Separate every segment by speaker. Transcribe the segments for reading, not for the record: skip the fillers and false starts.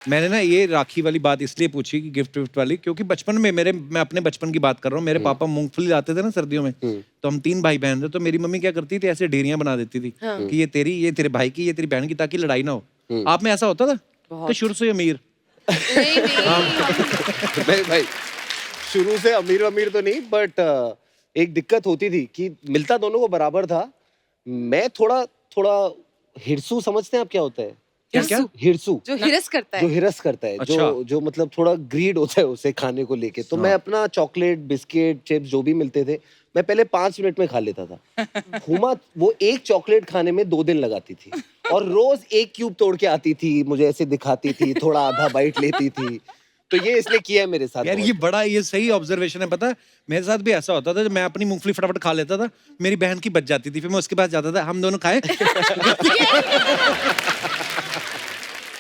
Speaker 1: मैंने ना ये राखी वाली बात इसलिए पूछी कि गिफ्ट विफ्ट वाली, क्योंकि बचपन में मैं अपने बचपन की बात कर रहा हूँ, मेरे पापा मूंगफली लाते थे ना सर्दियों में, तो हम 3 भाई बहन थे, तो मेरी मम्मी क्या करती थी, ऐसे ढेरियां बना देती थी कि ये तेरी, ये तेरे भाई की, ये तेरी बहन की, ताकि लड़ाई ना हो। आप में ऐसा होता था कि शुरू से अमीर?
Speaker 2: नहीं
Speaker 3: नहीं भाई, शुरू से अमीर अमीर तो नहीं, बट एक दिक्कत होती थी कि मिलता दोनों को बराबर था। मैं थोड़ा थोड़ा हिरसू, समझते हैं आप क्या होता है?
Speaker 1: क्या?
Speaker 3: हिरसू
Speaker 2: जो हिरस करता
Speaker 3: जो
Speaker 2: है।
Speaker 3: हिरस करता है,
Speaker 1: अच्छा।
Speaker 3: जो मतलब थोड़ा ग्रीड होता है उसे खाने को लेके। तो मैं अपना चॉकलेट, बिस्किट, चिप्स जो भी मिलते थे, मैं पहले 5 मिनट में खा लेता था। हुमा वो एक चॉकलेट खाने में 2 दिन लगाती थी, और रोज एक क्यूब तोड़ के आती थी, मुझे ऐसे दिखाती थी, थोड़ा आधा बाइट लेती थी। तो ये इसने किया है मेरे साथ
Speaker 1: यार ये बड़ा, ये सही ऑब्जर्वेशन है। पता है मेरे साथ भी ऐसा होता था, जब मैं अपनी मूंगफली फटाफट खा लेता था, मेरी बहन की बच जाती थी, फिर मैं उसके पास जाता था, हम दोनों खाए।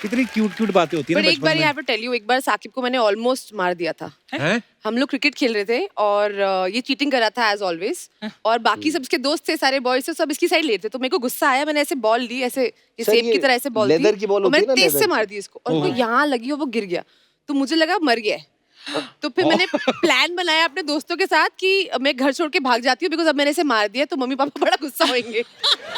Speaker 1: कितनी क्यूट क्यूट बातें होती है
Speaker 2: पर
Speaker 1: ना
Speaker 2: एक बार
Speaker 1: बचपन
Speaker 2: यहाँ
Speaker 1: में।
Speaker 2: पे टेल यू, एक बार साकिब को मैंने ऑलमोस्ट मार दिया था।
Speaker 1: हैं?
Speaker 2: हम लोग क्रिकेट खेल रहे थे और ये चीटिंग कर रहा था एज ऑलवेज, और बाकी सब इसके दोस्त थे, सारे बॉयज थे, सब इसकी साइड लेते। तो मेरे को गुस्सा आया, मैंने ऐसे बॉल ली, ऐसे ये
Speaker 3: सर,
Speaker 2: सेब
Speaker 3: ये
Speaker 2: की तरह ऐसे बॉल
Speaker 3: लेदर
Speaker 2: थी,
Speaker 3: की बॉल
Speaker 2: और
Speaker 3: होती है
Speaker 2: मैंने
Speaker 3: ना,
Speaker 2: तेज से
Speaker 3: लेदर
Speaker 2: मार
Speaker 3: की।
Speaker 2: दी इसको, और उसको यहाँ लगी और वो गिर गया। तो मुझे लगा मर गया है। तो फिर मैंने प्लान बनाया अपने दोस्तों के साथ कि मैं घर छोड़ के भाग जाती हूँ, बिकॉज अब मैंने इसे मार दिया तो मम्मी पापा बड़ा गुस्सा होंगे।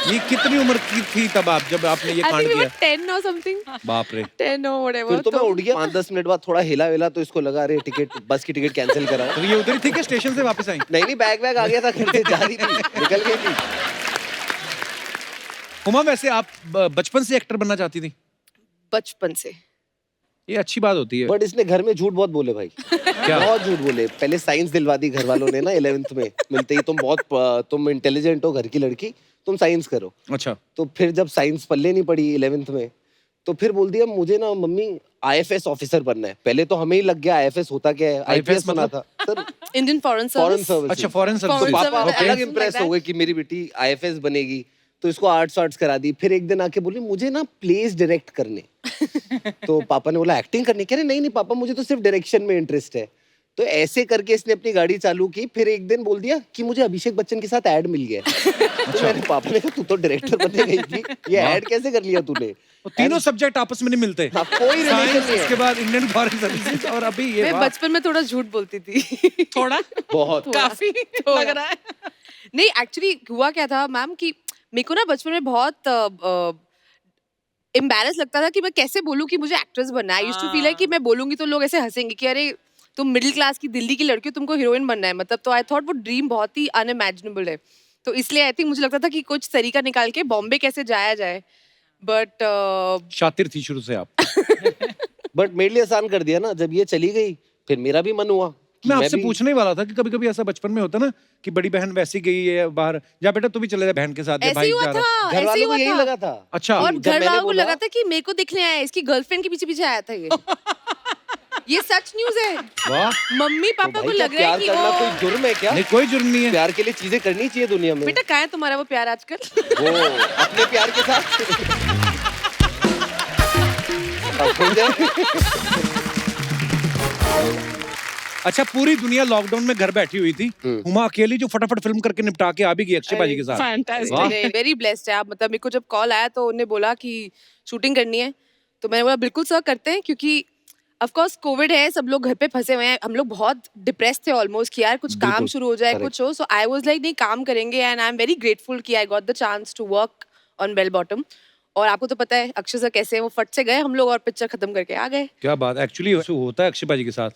Speaker 1: ये कितनी उम्र की थी तब आप, जब आपने ये
Speaker 2: आई
Speaker 1: कांड
Speaker 2: थिंक
Speaker 1: किया?
Speaker 2: 10 और समथिंग,
Speaker 1: बाप रे।
Speaker 2: 10 और
Speaker 3: फिर
Speaker 2: व्हाटएवर।
Speaker 3: तो मैं उठ गया। 5-10 मिनट बाद थोड़ा हिला विला, तो इसको लगा अरे टिकट, बस की टिकट कैंसिल कराओ।
Speaker 1: तो ये उधर ही थी क्या, स्टेशन से वापस आई?
Speaker 3: नहीं, बैग आ गया था, घर से जा रही थी, निकल गई थी।
Speaker 1: हुमा, वैसे आप बचपन से एक्टर बनना चाहती थी?
Speaker 2: बचपन से।
Speaker 1: ये अच्छी बात होती है।
Speaker 3: बट इसने घर में झूठ बहुत बोले भाई।
Speaker 1: क्या?
Speaker 3: बहुत झूठ बोले। पहले साइंस दिलवा दी घर वालों ने ना 11th में मिलते ही, तुम इंटेलिजेंट हो, घर की लड़की, तुम साइंस करो।
Speaker 1: अच्छा।
Speaker 3: तो फिर जब साइंस पल्ले नहीं पड़ी 11th में, तो फिर बोल दिया मुझे ना मम्मी IFS ऑफिसर बनना है। पहले तो हमें ही लग गया IFS होता क्या है, IPS सुना था sir,
Speaker 2: Indian foreign
Speaker 3: foreign
Speaker 2: service.
Speaker 3: Service.
Speaker 1: अच्छा, फॉरेन
Speaker 3: तो
Speaker 1: सर्विस।
Speaker 3: पापा
Speaker 2: Okay.
Speaker 3: अलग
Speaker 2: Something
Speaker 3: इम्प्रेस
Speaker 2: like
Speaker 3: हो गए कि मेरी बेटी IFS बनेगी, तो इसको आर्ट्स करा दी। फिर एक दिन आके बोली मुझे ना प्लेस डायरेक्ट करने। तो पापा ने बोला एक्टिंग करनी? कह रहे नहीं नहीं पापा, मुझे तो सिर्फ डायरेक्शन में इंटरेस्ट है। तो ऐसे करके इसने अपनी गाड़ी चालू की। फिर एक दिन बोल दिया कि मुझे अभिषेक बच्चन के साथ ऐड मिल गया है। तो मैंने पापा ने कहा तू तो डायरेक्टर बनने गई थी, ये ऐड कैसे कर लिया तूने?
Speaker 1: तो तीनों सब्जेक्ट आपस में नहीं मिलते।
Speaker 3: हाँ, कोई रिलेशन
Speaker 1: साइंस,
Speaker 3: नहीं
Speaker 1: इसके
Speaker 3: है।
Speaker 1: बाद इंडियन फॉरेन सर्विसेज, और अभी ये।
Speaker 2: मैं
Speaker 1: वाह।
Speaker 2: बचपन में थोड़ा झूठ बोलती थी।
Speaker 4: थोड़ा
Speaker 3: बहुत।
Speaker 4: काफी लग रहा है।
Speaker 2: नहीं, एक्चुअली हुआ क्या था मैम कि मेरे को ना बचपन में बहुत एम्बैरस लगता था कि मैं कैसे बोलूं कि मुझे एक्ट्रेस बनना है। आई यूज्ड टू फील है कि मैं बोलूंगी तो लोग ऐसे हंसेंगे कि अरे तुम मिडिल क्लास की दिल्ली की लड़की हो, तुमको हीरोइन बनना है, मतलब। तो आई थॉट वो ड्रीम बहुत ही अनइमेजिनेबल है। तो इसलिए आई थिंक मुझे लगता था कि कुछ तरीका निकाल के बॉम्बे कैसे जाया जाए, बट
Speaker 1: शातिर थी शुरू से आप।
Speaker 3: बट मेरे लिए आसान कर दिया ना, जब ये चली गई फिर मेरा भी मन हुआ कि
Speaker 1: मैं आपसे
Speaker 3: भी-
Speaker 1: पूछने ही वाला था कि कभी कभी ऐसा बचपन में होता ना कि बड़ी बहन वैसी गई है बाहर, जा बेटा तू भी चले जा बहन के साथ, या
Speaker 2: ऐसे
Speaker 1: भाई
Speaker 2: ही हुआ
Speaker 1: जा रहा है।
Speaker 2: था,
Speaker 3: घर
Speaker 2: ऐसे ही
Speaker 3: वालों को
Speaker 2: हुआ
Speaker 3: यही
Speaker 2: था।
Speaker 3: लगा था।
Speaker 1: अच्छा।
Speaker 2: और
Speaker 3: जब
Speaker 2: घर
Speaker 3: मैंने
Speaker 2: वालों को
Speaker 3: बोला-
Speaker 2: लगा था कि मेरे को दिखने आया है, इसकी गर्लफ्रेंड के पीछे पीछे आया था ये। ये सच न्यूज है।
Speaker 1: वाह।
Speaker 2: मम्मी
Speaker 3: तो
Speaker 2: पापा
Speaker 3: भाई
Speaker 2: को
Speaker 3: क्या
Speaker 2: लग रहा है
Speaker 3: प्यार
Speaker 2: कि
Speaker 3: करना
Speaker 2: वो
Speaker 3: कोई जुर्म है क्या?
Speaker 1: नहीं, कोई जुर्म नहीं है।
Speaker 3: प्यार के लिए चीजें करनी चाहिए दुनिया में।
Speaker 2: बेटा कहाँ है तुम्हारा वो प्यार आजकल?
Speaker 3: वो अपने प्यार के साथ अब हो जाए।
Speaker 1: अच्छा, पूरी दुनिया लॉकडाउन में घर बैठी हुई थी, हुमा अकेली जो फटाफट फिल्म करके निपटा के आ भी गई अक्षय भाजी के साथ।
Speaker 4: फैंटास्टिक।
Speaker 1: वाह।
Speaker 2: वेरी ब्लेस्ड है आप। मतलब मेरे को जब कॉल आया तो उन्होंने बोला कि शूटिंग करनी है, तो मैंने बोला बिल्कुल सर करते हैं, क्योंकि ऑफ कोर्स कोविड है, सब लोग घर पे फंसे हुए हैं, हम लोग बहुत डिप्रेस थे ऑलमोस्ट कि यार कुछ काम
Speaker 1: बिल्कुल,
Speaker 2: शुरू हो जाए,
Speaker 3: correct.
Speaker 2: कुछ हो। सो आई वाज लाइक नहीं, काम करेंगे, and I am very grateful कि I got the chance to work on Bell Bottom. और आपको तो पता है अक्षय सर कैसे हैं, वो फट से गए हम लोग और पिक्चर खत्म करके आ गए।
Speaker 1: क्या बात। एक्चुअली होता है अक्षय भाजी के साथ,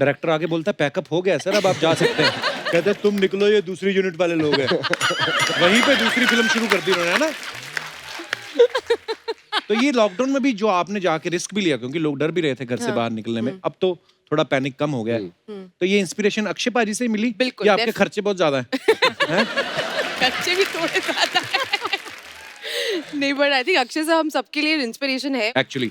Speaker 1: डायरेक्टर आगे बोलता है पैकअप हो गया सर, अब आप जा सकते हैं। कहते हैं तुम निकलो, ये दूसरी यूनिट वाले लोग हैं। वहीं पे दूसरी फिल्म शुरू कर दी उन्होंने, है ना। तो ये लॉकडाउन में भी जो आपने जाके रिस्क भी लिया, क्योंकि लोग डर भी रहे थे घर से बाहर निकलने में, अब तो थोड़ा पैनिक कम हो गया है, तो ये इंस्पिरेशन अक्षय भाजी से ही मिली?
Speaker 2: बिल्कुल,
Speaker 1: या आपके खर्चे बहुत ज्यादा हैं?
Speaker 2: खर्चे भी थोड़े ज्यादा हैं। नहीं, but I think Akshay sir हम सबके लिए इंस्पिरेशन है।
Speaker 1: एक्चुअली।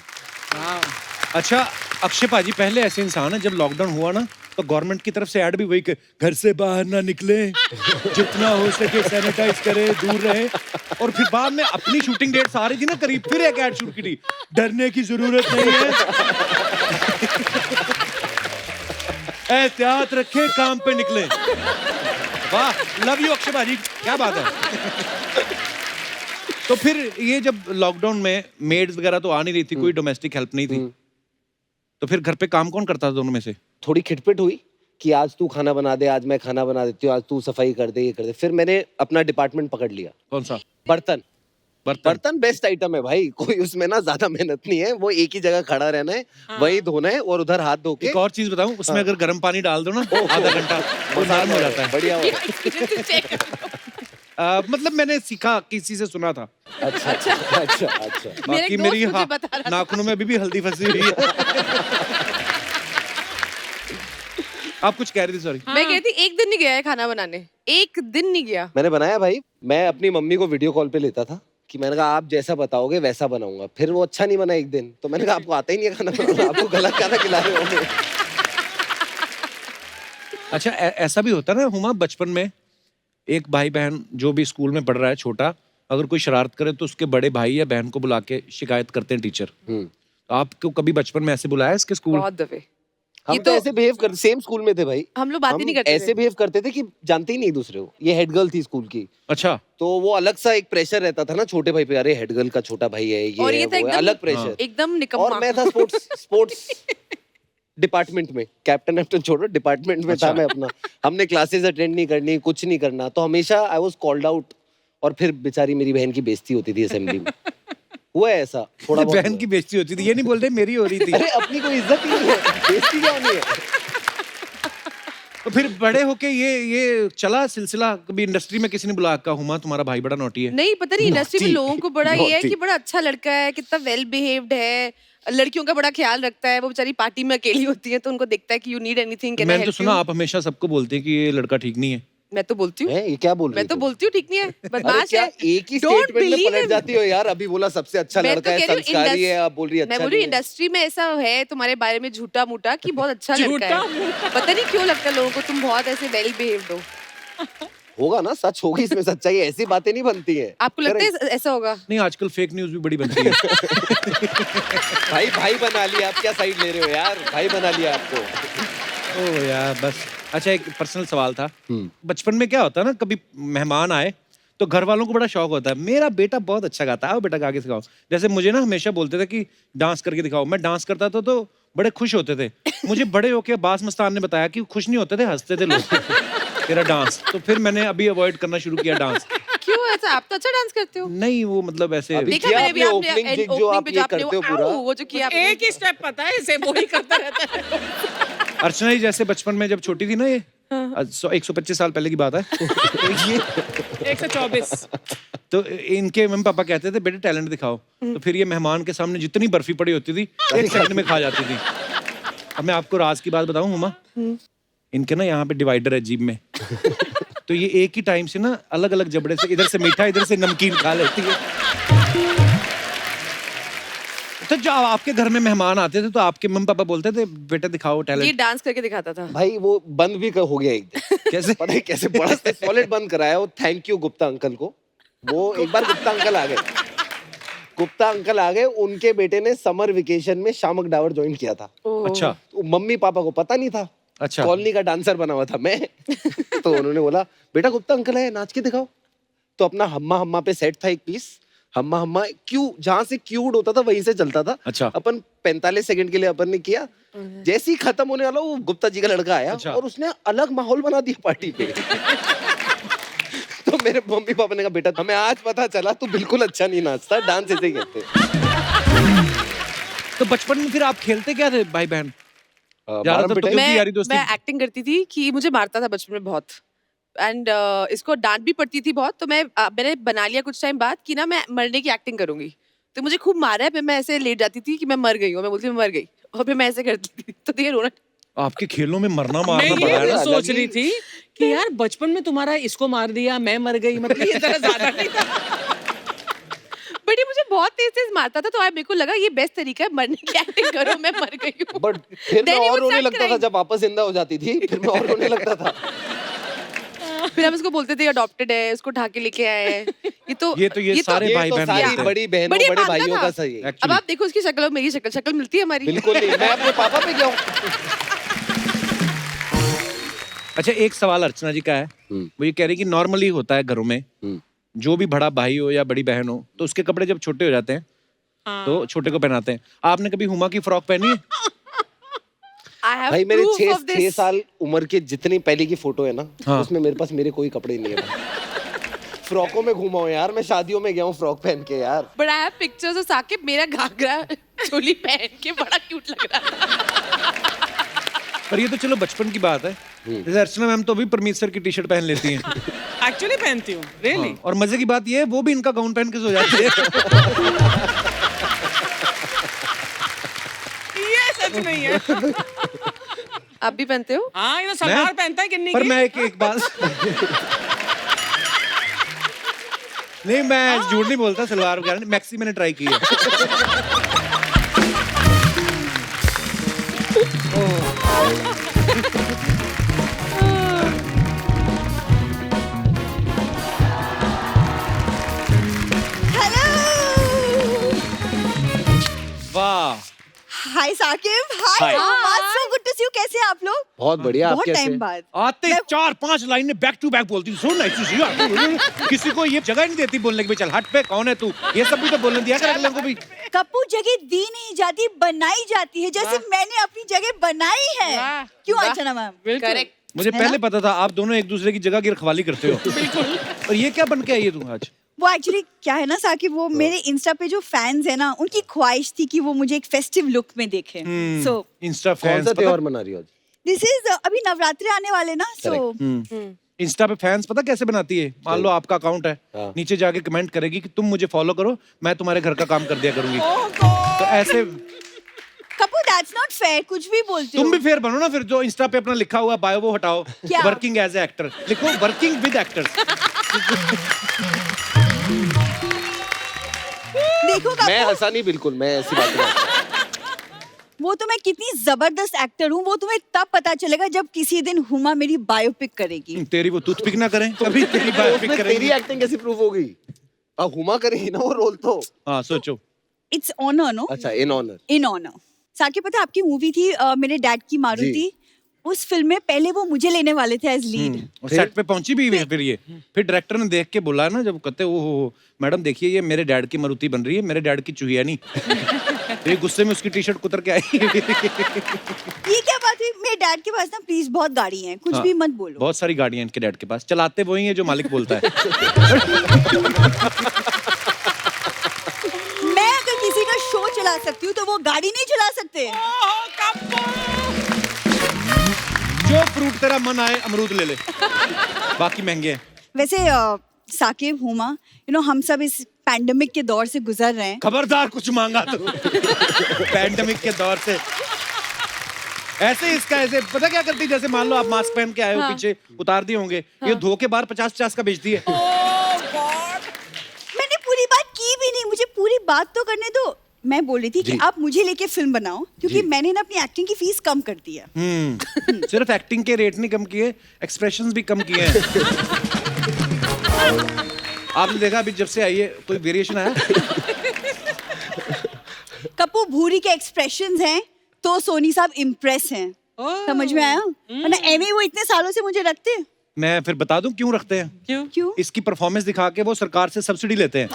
Speaker 1: अच्छा, अक्षय भाजी पहले ऐसे इंसान है, जब लॉकडाउन हुआ ना तो गवर्नमेंट की तरफ से ऐड भी वही कि घर से बाहर ना निकले, जितना हो सके सैनिटाइज करे, दूर रहे। और फिर बाद में अपनी शूटिंग डेट्स आ रही थी ना करीब, फिर एक ऐड शूट की थी, डरने की जरूरत नहीं है, एहतियात रखे, काम पे निकले। वाह, लव यू अक्षय भाजी, क्या बात है। तो फिर ये जब लॉकडाउन में मेड्स वगैरह तो आ नहीं रही थी, कोई डोमेस्टिक हेल्प नहीं थी, तो फिर घर पे काम कौन करता था दोनों में से?
Speaker 3: थोड़ी खिटपिट हुई कि आज तू खाना बना दे, आज मैं खाना बना देती हूँ, आज तू सफाई कर दे, ये कर दे। फिर मैंने अपना डिपार्टमेंट पकड़ लिया,
Speaker 1: कौन सा?
Speaker 3: बर्तन।
Speaker 1: बर्तन।
Speaker 3: बर्तन बेस्ट आइटम है भाई, कोई उसमें ना ज्यादा मेहनत नहीं है, वो एक ही जगह खड़ा रहना है, वही धोना है और उधर हाथ धो के।
Speaker 1: एक और चीज बताऊं, उसमें
Speaker 3: हाँ।
Speaker 1: अगर गर्म पानी डाल दो ना आधा घंटा वो नरम हो जाता है।
Speaker 3: बढ़िया हो
Speaker 2: ये experience check कर लो।
Speaker 1: मतलब मैंने सीखा, किसी से सुना था।
Speaker 3: अच्छा अच्छा अच्छा अच्छा।
Speaker 2: मेरा
Speaker 1: बाकी
Speaker 2: एक
Speaker 1: मेरी
Speaker 2: दोस्त मुझे बता रहा था।
Speaker 1: नाखूनों में अभी भी हल्दी फंसी हुई है। आप कुछ कह रही थी, सॉरी।
Speaker 2: मैं कहती एक दिन नहीं गया है खाना बनाने, एक दिन नहीं गया।
Speaker 3: मैंने बनाया भाई, मैं अपनी मम्मी को वीडियो कॉल पे लेता था कि मैंने कहा आप जैसा बताओगे वैसा बनाऊंगा। फिर वो अच्छा नहीं बना एक दिन, तो मैंने कहा आपको आता ही नहीं है खाना बनाना, आपको गलत खाना खिला रहे हो हमें।
Speaker 1: अच्छा ऐसा भी होता है ना हुमा, बचपन में एक भाई बहन जो भी स्कूल में पढ़ रहा है छोटा, अगर कोई शरारत करे तो उसके बड़े भाई या बहन को बुला के शिकायत करते हैं टीचर। तो आपको कभी बचपन में ऐसे बुलाया इसके स्कूल?
Speaker 2: बहुत दफे।
Speaker 3: हम
Speaker 2: ये
Speaker 3: तो
Speaker 2: तो
Speaker 3: ऐसे बिहेव करते, सेम स्कूल में थे भाई,
Speaker 2: हम लोग बात ही नहीं करते
Speaker 3: ऐसे
Speaker 2: थे।
Speaker 3: बिहेव करते थे कि जानते ही नहीं दूसरे को। ये हेड गर्ल थी स्कूल की,
Speaker 1: अच्छा।
Speaker 3: तो वो अलग सा एक प्रेशर रहता था ना छोटे भाई पे, अरे हेड गर्ल का छोटा भाई है,
Speaker 2: और
Speaker 3: ये
Speaker 2: ये
Speaker 3: है,
Speaker 2: था
Speaker 3: वो है,
Speaker 2: एकदम
Speaker 3: अलग प्रेशर।
Speaker 2: एकदम निकम्मा।
Speaker 3: और मैं था स्पोर्ट्स डिपार्टमेंट में, कैप्टन छोड़ो, डिपार्टमेंट में था मैं अपना। हमने क्लासेस अटेंड नहीं करनी, कुछ नहीं करना, तो हमेशा आई वाज कॉल्ड आउट। और फिर बेचारी मेरी बहन की बेइज्जती होती थी असेंबली में। हुआ है ऐसा थोड़ा बहुत।
Speaker 1: बहन की बेइज्जती होती थी, ये नहीं बोल रहे मेरी हो रही थी।
Speaker 3: अरे अपनी कोई इज्जत ही नहीं है, बेइज्जती क्या होनी है।
Speaker 1: तो फिर बड़े होके ये चला सिलसिला, कभी इंडस्ट्री में किसी ने बुला के हुमा तुम्हारा भाई बड़ा नॉटी है?
Speaker 2: नहीं, पता नहीं इंडस्ट्री में
Speaker 3: नौटी।
Speaker 2: लोगों को बड़ा ये है
Speaker 3: नौटी।
Speaker 2: कि बड़ा अच्छा लड़का है, कितना वेल बिहेव्ड है, लड़कियों का बड़ा ख्याल रखता है। वो बेचारी पार्टी में अकेली होती है तो उनको देखता है कि you need anything, can I
Speaker 1: मैंने तो
Speaker 2: हेल्प
Speaker 1: सुना
Speaker 2: यू।
Speaker 1: आप हमेशा सबको बोलते हैं कि ये लड़का ठीक नहीं है।
Speaker 2: मैं तो बोलती हूँ,
Speaker 3: हैं, ये क्या बोल रही
Speaker 2: मैं तो
Speaker 3: तुम?
Speaker 2: बोलती हूँ ठीक नहीं है,
Speaker 3: अरे
Speaker 2: बदमाश
Speaker 3: क्या
Speaker 2: है।
Speaker 3: एक ही
Speaker 2: Don't
Speaker 3: स्टेटमेंट में
Speaker 2: believe
Speaker 3: पलट
Speaker 2: him.
Speaker 3: जाती हो यार। अभी बोला सबसे अच्छा
Speaker 2: मैं तो
Speaker 3: लड़का है,
Speaker 2: कह रही हूँ
Speaker 3: संस्कारी है, आप बोल रही है
Speaker 2: मैं
Speaker 3: अच्छा
Speaker 2: बोल रही हूँ
Speaker 3: नहीं है।
Speaker 2: इंडस्ट्री में ऐसा है तुम्हारे बारे में झूठा मूठा कि बहुत अच्छा लड़का है। पता नहीं क्यों लगता है लोगों को तुम बहुत ऐसे वेल बिहेव्ड हो।
Speaker 3: होगा ना, सच होगी इसमें सच्चाई, ऐसी बातें नहीं बनती है।
Speaker 2: आपको लगता है ऐसा होगा?
Speaker 1: नहीं, आजकल फेक न्यूज भी बड़ी बनती है।
Speaker 3: भाई भाई बना लिया, आप क्या साइड ले रहे हो यार, भाई बना लिया आपको।
Speaker 1: ओ यार बस। अच्छा एक पर्सनल सवाल था, बचपन में क्या होता है ना, कभी मेहमान आए तो घर वालों को बड़ा शौक होता है, मेरा बेटा बहुत अच्छा गाता है, आओ बेटा गा के सिखाओ। जैसे मुझे ना हमेशा बोलते थे कि डांस करके दिखाओ, मैं डांस करता था तो बड़े खुश होते थे। मुझे बड़े होके अब्बास मस्तान ने बताया कि खुश नहीं होते थे, हंसते थे लोग तेरा डांस। तो फिर मैंने अभी अवॉइड करना शुरू किया डांस।
Speaker 2: क्यों ऐसा? आप तो अच्छा डांस करते हो।
Speaker 1: नहीं वो मतलब ऐसे
Speaker 3: अभी
Speaker 2: देखा
Speaker 3: किया
Speaker 2: मैंने भी
Speaker 3: आपने
Speaker 2: आपने
Speaker 3: opening
Speaker 2: एंड
Speaker 3: gig जो
Speaker 2: ओपनिंग
Speaker 3: आप
Speaker 2: पे
Speaker 3: ये
Speaker 2: जो आपने
Speaker 3: करते हो पूरा।
Speaker 2: वो जो किया आपने।
Speaker 4: एक ही स्टेप पता है इसे, वो ही करता रहता है।
Speaker 1: अर्चना जी जैसे बचपन में जब छोटी थी ना, ये 125 साल पहले की बात है, तो ये
Speaker 4: 124।
Speaker 1: तो इनके मम्मी पापा कहते थे बेटे टैलेंट दिखाओ, तो फिर ये मेहमान के सामने जितनी बर्फी पड़ी होती थी 1 सेकंड में खा जाती थी। अब मैं आपको राज की बात बताऊं हुमा, इनके ना यहाँ पे डिवाइडर है जीभ में, तो ये एक ही टाइम से ना अलग अलग जबड़े से, इधर से मीठा इधर से नमकीन खा लेती है। तो जब आपके घर में मेहमान आते थे तो आपके मम्मी पापा बोलते थे बेटा दिखाओ
Speaker 2: ये
Speaker 1: टैलेंट?
Speaker 2: डांस करके दिखाता था।
Speaker 3: भाई वो बंद भी हो गया एक दिन।
Speaker 1: कैसे?
Speaker 3: पता है कैसे? बड़ा सॉलिड बंद कराया वो, थैंक यू गुप्ता अंकल को। वो एक बार गुप्ता अंकल आ गए, गुप्ता अंकल आ गए, उनके बेटे ने समर वेकेशन में शामक डावर ज्वाइन किया था।
Speaker 2: ओह।
Speaker 1: अच्छा
Speaker 3: तो मम्मी पापा को पता नहीं था,
Speaker 1: अच्छा।
Speaker 3: कॉलोनी का डांसर बना हुआ था मैं। तो उन्होंने बोला बेटा गुप्ता अंकल है, नाच के दिखाओ। तो अपना हम्मा हम्मा पे सेट था एक पीस, हम्मा हम्मा क्यू, जहां से क्यूड होता था वहीं से चलता था।
Speaker 1: अच्छा।
Speaker 3: अपन 45 सेकंड के लिए अपन ने किया, जैसे ही खत्म होने वाला वो गुप्ता जी का लड़का आया।
Speaker 1: अच्छा।
Speaker 3: और उसने अलग माहौल बना दिया पार्टी पे। तो मेरे मम्मी पापा ने कहा बेटा हमें आज पता चला तू बिल्कुल अच्छा नहीं नाचता, डांस ऐसे ही कहते।
Speaker 1: तो बचपन में फिर आप खेलते क्या थे भाई बहन? ज्यादातर तो
Speaker 3: पिटाई-
Speaker 1: क्योंकि यारी दोस्ती।
Speaker 2: मैं एक्टिंग करती थी कि मुझे मारता था बचपन में बहुत, एंड इसको डांट भी पड़ती थी बहुत। तो मैंने बना लिया कुछ टाइम बाद कि ना मैं मरने की एक्टिंग करूंगी। तो मुझे खूब मारा है, फिर मैं ऐसे लेट जाती थी कि मैं मर गई हूँ, मैं बोलती मैं मर गई, और फिर मैं ऐसे करती थी। तो ये रोना।
Speaker 1: आपके खेलों में मरना
Speaker 4: मैं
Speaker 1: मारना
Speaker 4: ये
Speaker 1: पड़ा है
Speaker 4: भी
Speaker 1: ना।
Speaker 4: सोच रही थी कि यार बचपन में तुम्हारा इसको मार दिया, मैं मर गई, मतलब ये तरह ज्यादा नहीं था।
Speaker 2: बट ये मुझे बहुत तेज तेज मारता था, तो आज मेरे को लगा ये बेस्ट तरीका है, मरने की एक्टिंग करो, मैं मर गई हूँ।
Speaker 3: बट फिर मैं
Speaker 2: Then he
Speaker 3: और
Speaker 2: would
Speaker 3: रोने
Speaker 2: start
Speaker 3: लगता था
Speaker 2: crying.
Speaker 3: जब वापस जिंदा हो जाती थी, फिर मैं और रोने लगता था।
Speaker 2: फिर हम इसको बोलते थे अडॉप्टेड है, उसको ढाके लेके आए हैं।
Speaker 1: ये सारे
Speaker 3: ये
Speaker 1: भाई
Speaker 3: तो
Speaker 1: बहन
Speaker 3: सारी
Speaker 1: बोलते हैं।
Speaker 3: बड़ी बहनों
Speaker 2: बट ये
Speaker 3: बड़े
Speaker 2: मानता
Speaker 3: भाइयों
Speaker 2: था।
Speaker 3: का सही है।
Speaker 2: अब
Speaker 1: Actually,
Speaker 2: आप देखो उसकी शक्ल और मेरी शक्ल मिलती है हमारी।
Speaker 3: बिल्कुल नहीं, मैं अपने पापा पे क्या हूँ।
Speaker 1: अच्छा एक सवाल अर्चना जी का है, वो ये कह रही कि नॉर्मली होता है घरों में, जो भी बड़ा भाई हो या बड़ी बहन हो तो उसके कपड़े जब छोटे हो जाते हैं तो छोटे को पहनाते हैं। आपने कभी हुमा की फ्रॉक पहनी है?
Speaker 2: I have
Speaker 3: भाई मेरे
Speaker 2: proof of
Speaker 3: 6
Speaker 2: this.
Speaker 3: साल उम्र के जितनी पहले की फोटो है ना,
Speaker 1: हाँ।
Speaker 3: उसमें मेरे पास मेरे कोई कपड़े नहीं है भाई। फ्रॉकों में घूमा हूँ यार, मैं शादियों में गया हूँ फ्रॉक पहन के यार।
Speaker 2: But I have pictures of Saqib मेरा घाघरा चोली पहन के बड़ा क्यूट लग रहा था।
Speaker 1: पर ये तो चलो बचपन की बात है। जैसे अर्चना मैम तो भी परमीत सर की टी शर्ट पहन लेती हैं।
Speaker 4: एक्चुअली पहनती हूँ, रियली।
Speaker 1: हाँ, और मजे की बात ये है वो भी इनका गाउन पहन के सो जाती है।
Speaker 4: ये सच नहीं है।
Speaker 2: आप भी पहनते हो?
Speaker 4: हाँ, ये सलवार
Speaker 1: मैं-
Speaker 4: पहनता है किन्नी
Speaker 1: पर
Speaker 4: की।
Speaker 1: मैं एक बात नहीं, मैं झूठ नहीं बोलता, सलवार वगैरह नहीं, मैक्सी मैंने ट्राई की है।
Speaker 5: हेलो
Speaker 1: वाह,
Speaker 5: hi Saqib,
Speaker 1: Hi.
Speaker 5: Hi so good to see you. कैसे हैं आप लोग?
Speaker 3: बहुत बढ़िया, आप
Speaker 5: बहुत
Speaker 3: कैसे?
Speaker 5: टाइम बाद।
Speaker 1: आते ही 4-5 लाइनें बैक टू बैक बोलती, so nice to see you. किसी को ये जगह नहीं देती बोलने की, भाई चल हट पे, कौन है तू, ये सब भी तो बोलने दिया कर अगले को भी।
Speaker 5: कप्पू, जगह दी नहीं जाती, बनाई जाती है, जैसे मैंने अपनी जगह बनाई है।
Speaker 2: वाह,
Speaker 5: क्यों
Speaker 2: वाह।
Speaker 5: अर्चना मैम?
Speaker 4: बिल्कुल।
Speaker 2: Correct.
Speaker 1: मुझे
Speaker 5: है
Speaker 1: पहले
Speaker 5: ना?
Speaker 1: पता था आप दोनों एक दूसरे की जगह की रखवाली करते हो। बिल्कुल। और ये क्या बन के आई है तू आज?
Speaker 5: वो एक्चुअली क्या है ना साकिब, वो मेरे इंस्टा पे जो फैंस है ना, उनकी ख्वाहिश थी कि वो मुझे एक फेस्टिव लुक में देखे। सो
Speaker 1: इंस्टा
Speaker 3: कौन
Speaker 1: फैंस
Speaker 3: सा
Speaker 1: पता,
Speaker 3: त्योहार मना रही हो आज?
Speaker 5: दिस इज अभी नवरात्रि आने वाले ना, सो
Speaker 1: इंस्टा पे फैंस पता कैसे बनाती है? मान लो आपका अकाउंट है,
Speaker 3: हाँ।
Speaker 1: नीचे जाके कमेंट करेगी कि तुम मुझे फॉलो करो, मैं तुम्हारे घर का काम कर दिया करूंगी। तो ऐसे
Speaker 5: कप्पू, दैट्स नॉट फेयर, कुछ भी बोलते हो।
Speaker 1: तुम भी फेयर बनो ना फिर, जो इंस्टा पे अपना लिखा हुआ बायो वो हटाओ,
Speaker 5: क्या?
Speaker 1: वर्किंग एज ए एक्टर लिखो, वर्किंग विद एक्टर्स।
Speaker 5: देखो
Speaker 3: मैं
Speaker 5: कप्पू,
Speaker 3: हंसा नहीं बिल्कुल, मैं ऐसी बात नहीं।
Speaker 5: वो तो मैं कितनी जबरदस्त एक्टर हूँ वो तुम्हें तब पता चलेगा जब किसी दिन हुमा मेरी बायोपिक करेगी।
Speaker 1: तेरी वो टूथपिक ना करें कभी, तेरी बायोपिक
Speaker 3: उसमें तेरी
Speaker 1: करेंगे।
Speaker 3: एक्टिंग कैसी प्रूव हो गई? अब हुमा करेगी ना वो रोल तो।
Speaker 1: हाँ सोचो।
Speaker 5: It's honour, no?
Speaker 3: अच्छा, in honour.
Speaker 5: In honour. Saqib, पता है आपकी मूवी थी मेरे डैड की मारुति, उस फिल्म में पहले वो मुझे लेने वाले थे एज लीड।
Speaker 1: और सेट पे पहुंची भी है फिर ये, फिर डायरेक्टर ने देख के बोला ना, जब कहते ओ मैडम देखिए ये मेरे डैड की मारुति बन रही है, मेरे डैड की चूहिया नहीं। तो ये गुस्से में उसकी टी शर्ट कुतर के आई।
Speaker 5: ये क्या बात हुई? मेरे डैड के पास ना प्लीज बहुत गाड़ी है, कुछ
Speaker 1: हाँ,
Speaker 5: भी मत बोलो।
Speaker 1: बहुत सारी गाड़ियां इनके डैड के पास, चलाते वही है जो मालिक बोलता है।
Speaker 5: मैं अगर किसी का शो चला सकती हूँ तो वो गाड़ी नहीं चला सकते।
Speaker 1: जो फ्रूट तेरा मन आए अमरूद ले ले, बाकी महंगे हैं।
Speaker 5: वैसे साकिब, हुमा, यू नो हम सब इस पैंडेमिक के दौर से गुजर रहे हैं।
Speaker 1: खबरदार कुछ मांगा तो। पैंडेमिक के दौर से ऐसे इसका ऐसे पता क्या करती, जैसे मान लो आप मास्क पहन के आए हो, पीछे उतार दिए होंगे, ये धो के बाहर 50-50 का बेचती है।
Speaker 5: मैंने पूरी बात की भी नहीं, मुझे पूरी बात तो करने दो। मैं बोल रही थी कि आप मुझे लेके फिल्म बनाओ, क्योंकि मैंने ना अपनी एक्टिंग की फीस कम कर दी है।
Speaker 1: सिर्फ एक्टिंग के रेट नहीं कम किए, एक्सप्रेशंस भी कम किए हैं। आपने देखा अभी जब से आई है कोई वेरिएशन आया?
Speaker 5: कप्पू, भूरी के एक्सप्रेशंस हैं तो सोनी साहब इम्प्रेस हैं। समझ में आया? वरना एवे वो इतने सालों से मुझे रखते हैं।
Speaker 1: मैं फिर बता दूं क्यों रखते हैं?
Speaker 5: क्यों?
Speaker 1: इसकी परफॉर्मेंस दिखा के वो सरकार से सब्सिडी लेते हैं।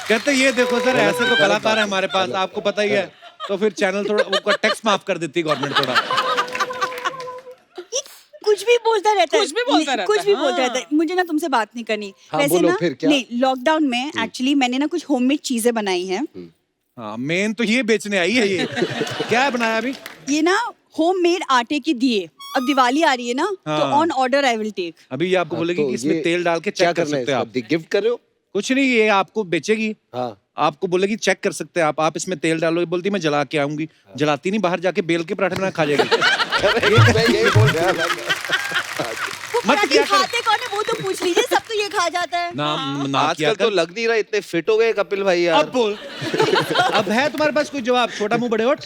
Speaker 1: कहते ये देखो सर, ऐसे तो कलाकार है हमारे पास, आपको पता ही है, तो फिर चैनल थोड़ा वो टैक्स माफ कर देती है गवर्नमेंट थोड़ा।
Speaker 5: ये कुछ भी बोलता रहता है,
Speaker 4: कुछ भी बोलता रहता है,
Speaker 5: कुछ भी बोलता
Speaker 4: हाँ।
Speaker 5: रहता है। मुझे ना तुमसे बात नहीं करनी।
Speaker 3: हाँ,
Speaker 5: वैसे
Speaker 3: बोलो
Speaker 5: ना,
Speaker 3: फिर क्या?
Speaker 5: नहीं, लॉकडाउन में एक्चुअली मैंने ना कुछ होममेड चीजें बनाई हैं।
Speaker 1: हाँ, मेन तो ये बेचने आई है ये। क्या है बनाया अभी?
Speaker 5: ये ना होममेड आटे की दिए। अब दिवाली आ रही है ना, तो
Speaker 1: हाँ।
Speaker 5: On order I will take.
Speaker 1: अभी ये आपको बोलेगी
Speaker 3: तो
Speaker 1: कि इसमें
Speaker 3: ये
Speaker 1: तेल डाल के
Speaker 3: क्या
Speaker 1: चेक कर
Speaker 3: करना है
Speaker 1: सकते हैं आप।
Speaker 3: इसका? गिफ्ट कर रहे हो?
Speaker 1: कुछ नहीं, ये आपको बेचेगी,
Speaker 3: हाँ।
Speaker 1: आपको बोलेगी चेक कर सकते हैं आप इसमें तेल डालो, बोलती मैं जला के आऊंगी, जलाती नहीं, बाहर जाके बेल के पराठे बना खा जाएगी।
Speaker 3: मैं यही बोल रहा था।
Speaker 5: वो
Speaker 1: मत
Speaker 5: पराठे
Speaker 1: क्या कर-
Speaker 5: खाते कौन है वो तो पूछ लीजिए, सब तो ये खा जाता है।
Speaker 1: ना किया
Speaker 3: आजकल तो
Speaker 1: कर।
Speaker 3: लग नहीं रहा, इतने फिट हो गए कपिल भाई यार।
Speaker 1: अब बोल। अब है तुम्हारे पास कोई जवाब? छोटा मुंह बड़े होठ।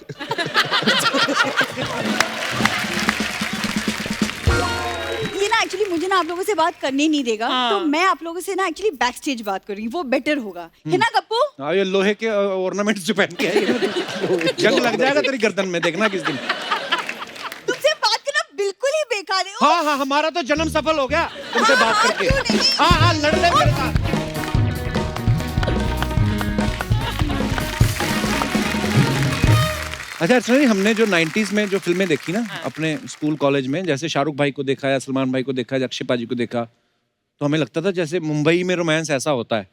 Speaker 5: ये ना एक्चुअली मुझे ना आप लोगों से बात करने नहीं देगा,
Speaker 4: हाँ।
Speaker 5: तो मैं आप लोगों से ना एक्चुअली बैक स्टेज बात करूंगी, वो बेटर होगा, है ना कप्पू?
Speaker 1: हाँ, ये लोहे के ऑर्नामेंट्स जो पहन के आई है ना, जंग लग जाएगा तेरी गर्दन में, देखना किस दिन।
Speaker 5: तुमसे बात करना बिल्कुल ही बेकार है।
Speaker 1: हाँ हाँ, हमारा तो जन्म सफल हो गया तुमसे
Speaker 5: हाँ,
Speaker 1: बात
Speaker 5: हाँ,
Speaker 1: करके।
Speaker 5: क्यों नहीं?
Speaker 1: हाँ हाँ, लड़ ले मेरे साथ। अच्छा अर्चना जी, हमने जो 90s में जो फिल्में देखी ना अपने स्कूल कॉलेज में, जैसे शाहरुख भाई को देखा या सलमान भाई को देखा या अक्षय पाजी को देखा, तो हमें लगता था जैसे मुंबई में रोमांस ऐसा होता है।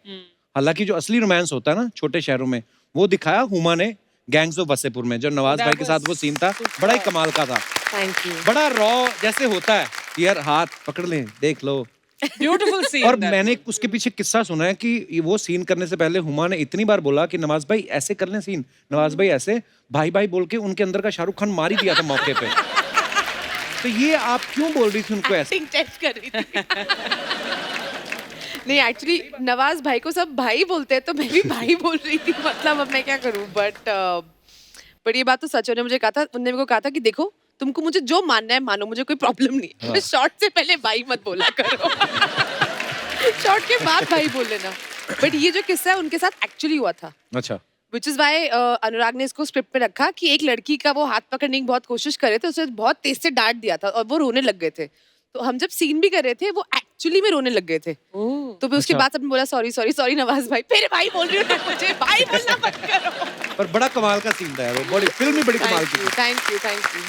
Speaker 1: हालांकि जो असली रोमांस होता है ना छोटे शहरों में, वो दिखाया हुमा ने गैंग्स ऑफ वसेपुर में, जो नवाज भाई के साथ वो सीन था, बड़ा ही कमाल का था।
Speaker 2: Thank you.
Speaker 1: बड़ा रॉ जैसे होता है, यार हाथ पकड़ ले देख लो।
Speaker 4: Beautiful scene.
Speaker 1: और मैंने उसके पीछे किस्सा सुना है कि वो सीन करने से पहले हुमा ने इतनी बार बोला कि नवाज भाई ऐसे कर लें सीन, नवाज भाई ऐसे, भाई भाई बोल के उनके अंदर का शाहरुख खान मार ही दिया था मौके पे। तो ये आप क्यों बोल रही थी उनको ऐसे?
Speaker 2: एक्टिंग टेस्ट कर रही थी। नहीं एक्चुअली नवाज भाई को सब भाई बोलते हैं, तो मैं भी भाई बोल रही थी, मतलब अब मैं क्या करूं। बट ये बात तो सच है, उन्होंने मुझे कहा था, उन्होंने मेरे को कहा था कि देखो तुमको मुझे जो मानना है मानो, मुझे कोई प्रॉब्लम नहीं है। मैं शॉर्ट से पहले भाई मत बोला करो। शॉर्ट के बाद भाई बोल लेना। बट ये जो किस्सा है उनके साथ एक्चुअली हुआ था।
Speaker 1: अच्छा।
Speaker 2: विच इज वाई अनुराग ने इसको स्क्रिप्ट में रखा कि एक लड़की का वो हाथ पकड़ने की बहुत कोशिश कर रहे थे, उसे बहुत तेज से डांट दिया था और वो रोने लग गए थे। तो हम जब सीन भी कर रहे थे, वो एक्चुअली में रोने लग गए थे। तो फिर उसके बाद सबने बोला सॉरी सॉरी सॉरी नवाज भाई, फिर भाई बोल रही हो मुझे, भाई बोलना मत करो।
Speaker 1: और बड़ा कमाल का सीन था यार, वो बड़ी फिल्म ही बड़ी कमाल की थी।
Speaker 2: Thank you thank you.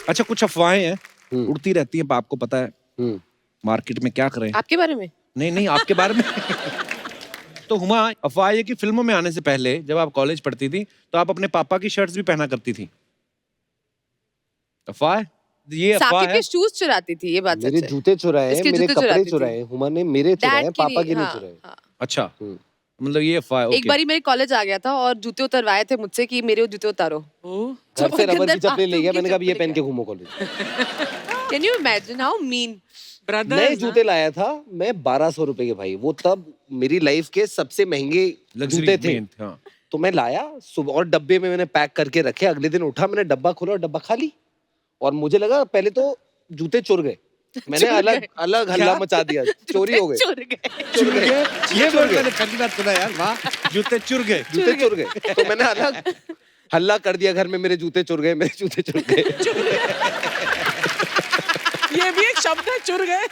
Speaker 1: अच्छा, कुछ अफवाहें हैं उड़ती रहती हैं, आपको पता है मार्केट में, क्या करें?
Speaker 2: आपके बारे में?
Speaker 1: नहीं नहीं, आपके बारे में। तो हुमा, अफवाह ये कि फिल्मों में आने से पहले जब आप कॉलेज पढ़ती थी तो आप अपने पापा की शर्ट्स भी पहना करती थी। अफवाह? ये अफवाह
Speaker 2: साकिब
Speaker 1: है?
Speaker 2: के शूज चुराती थी, ये बात सच
Speaker 3: मेरे
Speaker 2: है।
Speaker 3: जूते चुराए,
Speaker 2: इसके
Speaker 3: मेरे
Speaker 2: जूते
Speaker 3: कपड़े
Speaker 2: चुराती थी।
Speaker 3: चुराए, हुमा ने मेरे चुराए,
Speaker 2: डैड के
Speaker 3: पापा के
Speaker 2: नहीं,
Speaker 3: नहीं
Speaker 2: हाँ,
Speaker 3: चुराए।
Speaker 2: हाँ।
Speaker 1: अच्छा, मतलब ये अफवाह है।
Speaker 2: एक बारी मेरे कॉलेज आ गया था और जूते उतरवाए थे मुझसे कि मेरे वो जूते उतारो।
Speaker 3: घर से रबर की चप्पलें ले गया, मैंने कहा ये पहन के घूमो college.
Speaker 2: Can you imagine how mean?
Speaker 3: नए जूते लाया था मैं 1200 रुपए के भाई, वो तब मेरी लाइफ के सबसे महंगे जूते थे।
Speaker 1: हाँ।
Speaker 3: तो मैं लाया सुबह और डब्बे में मैंने पैक करके रखे। अगले दिन उठा, मैंने डब्बा खोला और डब्बा खाली। और मुझे लगा पहले तो जूते चुर गए, मैंने अलग अलग हल्ला मचा दिया, चोरी हो गए।
Speaker 2: चुर गए।
Speaker 3: चुर गए,
Speaker 1: ये वर्ड मैंने पहली बार सुना यार, वाह। जूते चुर गए।
Speaker 3: जूते चुर गए। तो मैंने अलग हल्ला कर दिया घर में, मेरे जूते चुर गए, मेरे जूते चुर गए।
Speaker 4: ये भी एक शब्द है, चुर गए।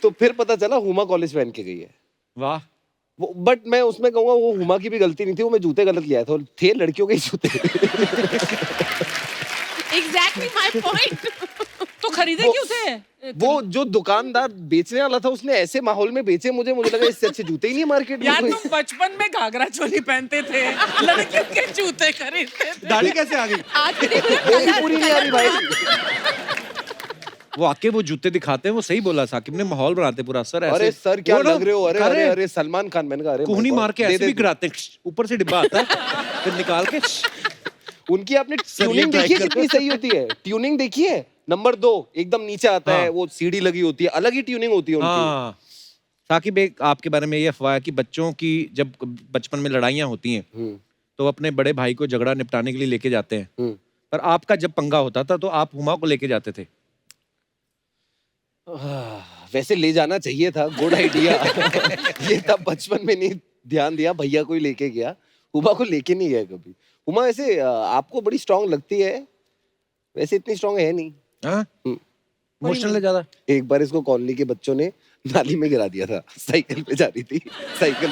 Speaker 3: तो फिर पता चला हुमा कॉलेज पहन के गई है।
Speaker 1: वाह।
Speaker 3: वो बट मैं उसमें कहूंगा वो हुमा की भी गलती नहीं थी, वो मैं जूते गलत लिया था, थे लड़कियों के ही जूते।
Speaker 2: Exactly my point.
Speaker 4: तो खरीदे क्यों थे?
Speaker 3: वो जो दुकानदार बेचने वाला था उसने ऐसे माहौल में बेचे, मुझे लगा इससे अच्छे जूते ही नहीं मार्केट में।
Speaker 4: यार
Speaker 3: कोई।
Speaker 4: तुम बचपन में घाघरा चोली पहनते थे, लड़कियों के जूते खरीदते थे।
Speaker 1: दाढ़ी कैसे आ गई?
Speaker 2: आज भी देखो
Speaker 3: वो भी पूरी नहीं आ रही भाई।
Speaker 1: वो आके वो जूते दिखाते हैं, वो सही बोला साकिब ने, माहौल बनाते पूरा। सर ऐसे,
Speaker 3: अरे सर क्या
Speaker 1: वो ना,
Speaker 3: लग रहे हो, अरे
Speaker 1: अरे,
Speaker 3: अरे अरे सलमान खान। मैंने कहा अरे
Speaker 1: कोहनी मार के
Speaker 3: दे
Speaker 1: ऐसे
Speaker 3: दे
Speaker 1: भी
Speaker 3: तू।
Speaker 1: गिराते हैं, ऊपर से डिब्बा आता है फिर निकाल के।
Speaker 3: उनकी आपने
Speaker 1: सर, ये
Speaker 3: ट्यूनिंग
Speaker 1: try
Speaker 3: देखी है
Speaker 1: कर-
Speaker 3: कितनी सही होती है? ट्यूनिंग देखी है? नंबर 2 एकदम नीचे आता है,
Speaker 1: हाँ।
Speaker 3: वो सीढ़ी लगी होती है, अलग ही ट्यूनिंग होती है उनकी।
Speaker 1: हाँ। साकिब, एक आपके बारे में ये अफवाह है कि बच्चों की जब बचपन में लड़ाइयाँ होती हैं तो वो अपने बड़े भाई को झगड़ा निपटाने के लिए लेके जाते हैं, पर आपका जब पंगा होता था तो आप हुमा को लेके जाते थे।
Speaker 3: वैसे ले जाना चाहिए था, गुड आइडिया। ये तब बचपन में नहीं ध्यान दिया, भैया को ही लेके गया, हुमा को लेके नहीं गया कभी। हुमा वैसे आपको बड़ी स्ट्रांग लगती है, वैसे इतनी स्ट्रांग है नहीं।
Speaker 1: हाँ, इमोशनल है ज्यादा।
Speaker 3: एक बार इसको कॉलोनी के बच्चों ने नाली में गिरा दिया था, साइकिल पे जा रही थी, साइकिल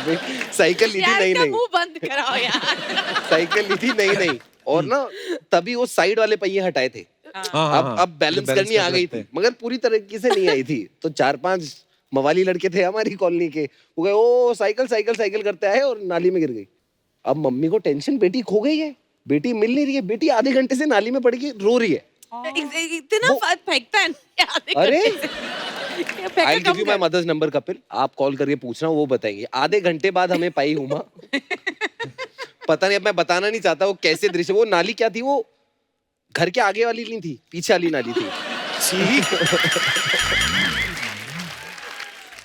Speaker 3: ली थी
Speaker 2: यार
Speaker 3: नहीं
Speaker 2: इसका
Speaker 3: नहीं,
Speaker 2: मुंह बंद कराओ यार।
Speaker 3: साइकिल ली थी नहीं नहीं, और ना तभी वो साइड वाले पहिए हटाए थे। अब बैलेंस करनी आ गई थी, मगर पूरी तरीके से नहीं आई थी। तो 4-5 मवाली लड़के थे हमारी कॉलोनी के, वो गए ओ साइकिल साइकिल साइकिल करते आए और नाली में गिर गई। अब मम्मी को टेंशन, बेटी खो गई है, बेटी मिल नहीं रही है, बेटी आधे घंटे से नाली में पड़ के रो रही है।
Speaker 2: इतना फेंकता है ना।
Speaker 3: अरे
Speaker 2: फेंका
Speaker 3: I give
Speaker 2: come
Speaker 3: you my
Speaker 2: कर।
Speaker 3: मदर्स नंबर कपिल, आप कॉल करके पूछना, वो बताएंगे। आधे घंटे बाद हमें पाई हुमा। पता नहीं, अब मैं बताना नहीं चाहता वो कैसे दृश्य। वो नाली क्या थी, वो घर के आगे वाली नहीं थी, पीछे वाली नाली थी।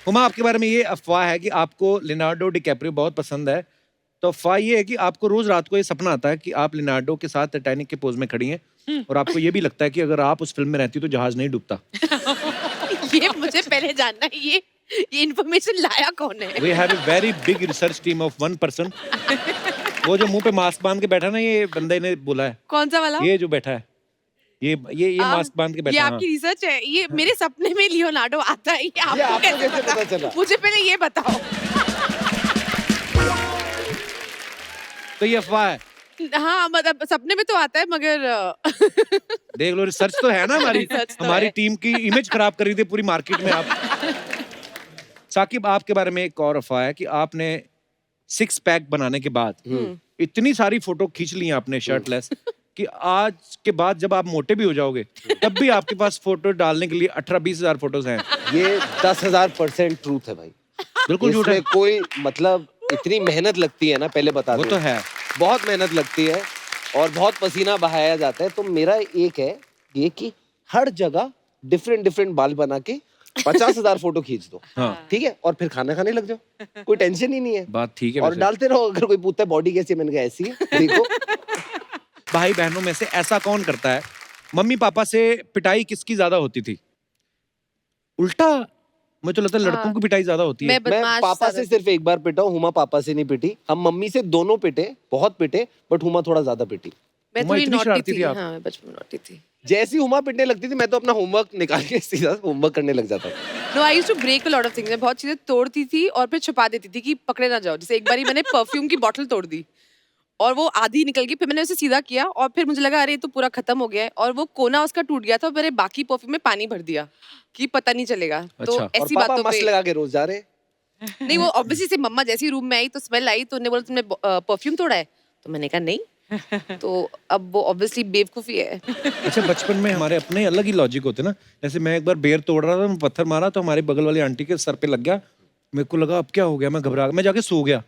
Speaker 1: हुमा, आपके बारे में ये अफवाह है कि आपको लियोनार्डो डिकैप्रियो बहुत पसंद है। तो अफवाह ये है कि आपको रोज रात को ये सपना आता है कि आप लियोनार्डो के साथ टाइटैनिक के पोज में खड़ी हैं, और आपको ये भी लगता है कि अगर आप उस फिल्म में रहती तो जहाज नहीं डूबता।
Speaker 2: ये मुझे पहले जानना है, ये इन्फॉर्मेशन लाया कौन है?
Speaker 1: We have a very big research team of one person. वो जो मुंह पे मास्क बांध के बैठा ना, ये बंदे ने बोला है।
Speaker 2: कौन सा वाला?
Speaker 1: ये जो बैठा है, ये मास्क बांध के
Speaker 2: ये
Speaker 1: बैठा है।
Speaker 2: आपकी रिसर्च है? ये मेरे सपने में लियोनार्डो आता है, ये
Speaker 3: आपको
Speaker 2: आपको कैसे
Speaker 3: कैसे पता चला?
Speaker 2: मुझे पहले ये बताओ।
Speaker 1: तो ये अफवाह है
Speaker 2: हाँ मतलब सपने में तो आता है मगर
Speaker 1: देख लो, रिसर्च तो है ना हमारी।
Speaker 2: Research तो
Speaker 1: हमारी
Speaker 2: है।
Speaker 1: टीम की इमेज खराब करी थी पूरी मार्केट में आप। साकिब, आपके बारे में एक और अफवाह है कि आपने 6 पैक बनाने के बाद इतनी सारी फोटो खींच ली हैं आपने शर्टलेस कि आज के बाद जब आप मोटे भी हो जाओगे तब भी आपके पास फोटो डालने के लिए 18-20 हजार फोटोज हैं।
Speaker 3: ये 10,000% ट्रूथ है भाई।
Speaker 1: बिल्कुल झूठ है।
Speaker 3: इसमें कोई मतलब इतनी मेहनत लगती है ना, पहले बता
Speaker 1: वो
Speaker 3: दूं।
Speaker 1: तो है।
Speaker 3: बहुत मेहनत लगती है और बहुत पसीना बहाया जाता है। तो मेरा एक है ये कि हर जगह डिफरेंट डिफरेंट बाल बना के 50,000 फोटो खींच दो।
Speaker 1: हाँ।
Speaker 3: ठीक है, और फिर खाना खाने लग जाओ, कोई टेंशन ही नहीं है।
Speaker 1: बात ठीक है
Speaker 3: और
Speaker 1: वैसे।
Speaker 3: डालते रहो। अगर कोई पूछता है बॉडी कैसी है, मैंने कहा ऐसी है, देखो।
Speaker 1: भाई बहनों में से ऐसा कौन करता है, मम्मी पापा से पिटाई किसकी ज्यादा होती थी? उल्टा, मुझे तो लगता है लड़कों की पिटाई ज्यादा होती है।
Speaker 2: मैं
Speaker 3: मैं
Speaker 2: बदमाश
Speaker 3: पापा
Speaker 2: ज्यादा
Speaker 3: से सिर्फ एक बार पिटा हूँ, हुमा पापा से नहीं पिटी। हम मम्मी से दोनों पिटे, बहुत पिटे, बट हुमा थोड़ा ज्यादा पिटी।
Speaker 2: मैं
Speaker 1: उम्मा
Speaker 2: थोड़ी
Speaker 1: इतनी
Speaker 2: नॉटी
Speaker 1: शरारती
Speaker 2: थी।
Speaker 1: थी आप?
Speaker 2: हाँ मैं बचपन में नॉटी थी।
Speaker 3: जैसी हुमा पिटने लगती थी, मैं तो अपना होमवर्क निकाल के सीधा होमवर्क करने लग जाता था।
Speaker 2: No I used to break a lot of things. मैं बहुत चीजें तोड़ती थी और फिर छुपा देती थी कि पकड़े ना जाओ। जैसे एक बारी मैंने परफ्यूम की बोतल तोड़ दी और वो आधी निकल गई, फिर मैंने उसे सीधा किया और फिर मुझे लगा अरे ये तो पूरा खत्म हो गया है, और वो कोना उसका टूट गया था और मैंने बाकी परफ्यूम में पानी भर दिया कि पता नहीं चलेगा। तो
Speaker 1: अच्छा।
Speaker 3: और
Speaker 2: ऐसी
Speaker 3: पापा
Speaker 2: बातों
Speaker 3: मस्त
Speaker 2: पे
Speaker 3: लगा के रोज जा रहे।
Speaker 2: नहीं, वो ऑब्वियसली से मम्मा जैसी रूम में आई तो स्मेल आई तो उन्होंने बोला तुमने परफ्यूम तोड़ा है, तो मैंने कहा नहीं। तो अब वो ऑब्वियसली बेवकूफी है।
Speaker 1: अच्छा, बचपन में हमारे अपने अलग ही लॉजिक होते ना। जैसे मैं एक बार बेर तोड़ रहा था, मैं पत्थर मारा तो हमारी बगल वाली आंटी के सर पे लग गया। मेरे को लगा अब क्या हो गया, मैं घबरा गया, मैं जाके सो गया।